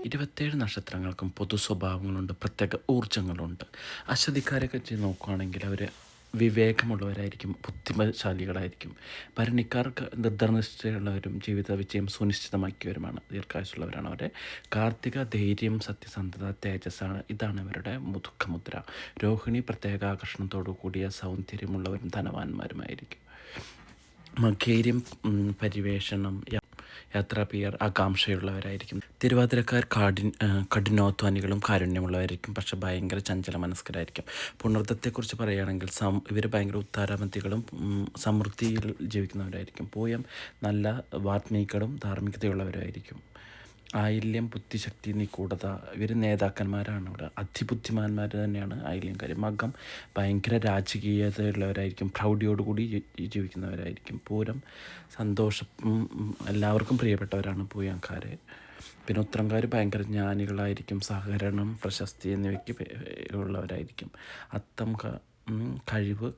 27 നക്ഷത്രങ്ങൾക്കും പൊതു സ്വഭാവങ്ങളുണ്ട്, പ്രത്യേക ഊർജ്ജങ്ങളുണ്ട്. അശ്വതിക്കാരൊക്കെ ചെയ്ത് നോക്കുകയാണെങ്കിൽ അവർ വിവേകമുള്ളവരായിരിക്കും, ബുദ്ധിമശാലികളായിരിക്കും. ഭരണിക്കാർക്ക് ദൃഢനിഷ്ഠയുള്ളവരും ജീവിത വിജയം സുനിശ്ചിതമാക്കിയവരുമാണ്, ദീർഘായുസുള്ളവരാണ് അവർ. കാർത്തിക ധൈര്യം, സത്യസന്ധത, തേജസ്സാണ്, ഇതാണ് ഇവരുടെ ദുഃഖമുദ്ര. രോഹിണി പ്രത്യേക ആകർഷണത്തോടു കൂടിയ സൗന്ദര്യമുള്ളവരും ധനവാന്മാരുമായിരിക്കും. മകേര്യം പരിവേഷണം, യാത്രാപ്രിയർ, ആകാംക്ഷയുള്ളവരായിരിക്കും. തിരുവാതിരക്കാർ കഠിനാധ്വാനികളും കാരുണ്യമുള്ളവരായിരിക്കും, പക്ഷെ ഭയങ്കര ചഞ്ചല മനസ്കരായിരിക്കും. പുണർദത്തെക്കുറിച്ച് പറയുകയാണെങ്കിൽ ഇവർ ഭയങ്കര ഉത്താരാമത്തികളും സമൃദ്ധിയിൽ ജീവിക്കുന്നവരായിരിക്കും. പൂയം നല്ല വാത്മീകളും ധാർമ്മികതയുള്ളവരായിരിക്കും. ആയില്യം ബുദ്ധിശക്തി നിഗൂഢത, ഇവർ നേതാക്കന്മാരാണ്, ഇവിടെ അതിബുദ്ധിമാന്മാർ തന്നെയാണ് ആയില്യംകാർ. മകം ഭയങ്കര രാജകീയതയുള്ളവരായിരിക്കും, പ്രൗഢിയോടുകൂടി ജീവിക്കുന്നവരായിരിക്കും. പൂരം സന്തോഷം, എല്ലാവർക്കും പ്രിയപ്പെട്ടവരാണ് പൂയംകാർ. പിന്നെ ഉത്തരംകാർ ഭയങ്കര ജ്ഞാനികളായിരിക്കും, സഹകരണം, പ്രശസ്തി എന്നിവയ്ക്ക് ഉള്ളവരായിരിക്കും. അത്തം കഴിവ്,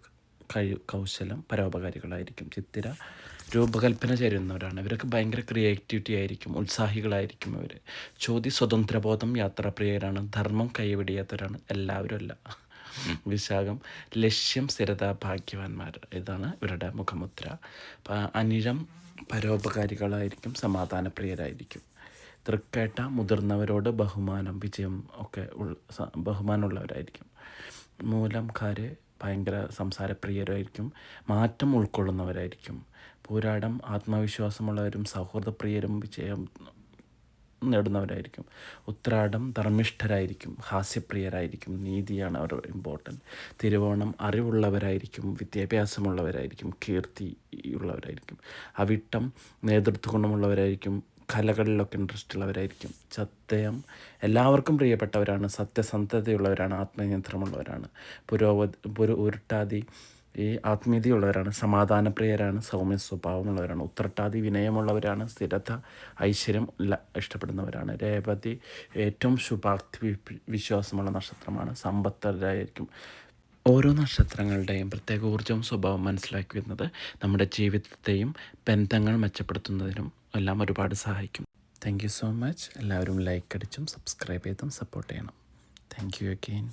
കൗശലം, പരോപകാരികളായിരിക്കും. ചിത്തിര രൂപകൽപ്പന ചേരുന്നവരാണ്, ഇവരൊക്കെ ഭയങ്കര ക്രിയേറ്റിവിറ്റി ആയിരിക്കും, ഉത്സാഹികളായിരിക്കും ഇവർ. ചോദ്യ സ്വതന്ത്രബോധം, യാത്രാപ്രിയരാണ്, ധർമ്മം കൈവിടിയാത്തവരാണ്, എല്ലാവരും അല്ല. വിശാഖം ലക്ഷ്യം, സ്ഥിരത, ഭാഗ്യവാന്മാർ, ഇതാണ് ഇവരുടെ മുഖമുദ്ര. അനിഴം പരോപകാരികളായിരിക്കും, സമാധാനപ്രിയരായിരിക്കും. തൃക്കേട്ട മുതിർന്നവരോട് ബഹുമാനം, വിജയം ഒക്കെ ബഹുമാനമുള്ളവരായിരിക്കും. മൂലംകാർ ഭയങ്കര സംസാരപ്രിയരായിരിക്കും, മാറ്റം ഉൾക്കൊള്ളുന്നവരായിരിക്കും. പൂരാടം ആത്മവിശ്വാസമുള്ളവരും സൗഹൃദപ്രിയരും വിജയം നേടുന്നവരായിരിക്കും. ഉത്രാടം ധർമ്മിഷ്ഠരായിരിക്കും, ഹാസ്യപ്രിയരായിരിക്കും, നീതിയാണ് അവർ ഇമ്പോർട്ടൻറ്റ്. തിരുവോണം അറിവുള്ളവരായിരിക്കും, വിദ്യാഭ്യാസമുള്ളവരായിരിക്കും, കീർത്തിയുള്ളവരായിരിക്കും. അവിട്ടം നേതൃത്വ ഗുണമുള്ളവരായിരിക്കും, കലകളിലൊക്കെ ഇൻട്രസ്റ്റ് ഉള്ളവരായിരിക്കും. ചതയം എല്ലാവർക്കും പ്രിയപ്പെട്ടവരാണ്, സത്യസന്ധതയുള്ളവരാണ്, ആത്മനിയന്ത്രണമുള്ളവരാണ്. ഉരുട്ടാതി ഈ ആത്മീയതയുള്ളവരാണ്, സമാധാനപ്രിയരാണ്, സൗമ്യ സ്വഭാവമുള്ളവരാണ്. ഉത്രട്ടാതി വിനയമുള്ളവരാണ്, സ്ഥിരത, ഐശ്വര്യം ഇഷ്ടപ്പെടുന്നവരാണ്. രേവതി ഏറ്റവും ശുഭാക്തി വിശ്വാസമുള്ള നക്ഷത്രമാണ്, സമ്പത്തരായിരിക്കും. ഓരോ നക്ഷത്രങ്ങളുടെയും പ്രത്യേക ഊർജ്ജവും സ്വഭാവം മനസ്സിലാക്കി വരുന്നത് നമ്മുടെ ജീവിതത്തെയും ബന്ധങ്ങൾ മെച്ചപ്പെടുത്തുന്നതിനും എല്ലാം ഒരുപാട് സഹായിക്കും. Thank you so much. എല്ലാവരും ലൈക്ക് അടിച്ചും സബ്സ്ക്രൈബ് ചെയ്തും സപ്പോർട്ട് ചെയ്യണം. Thank you again.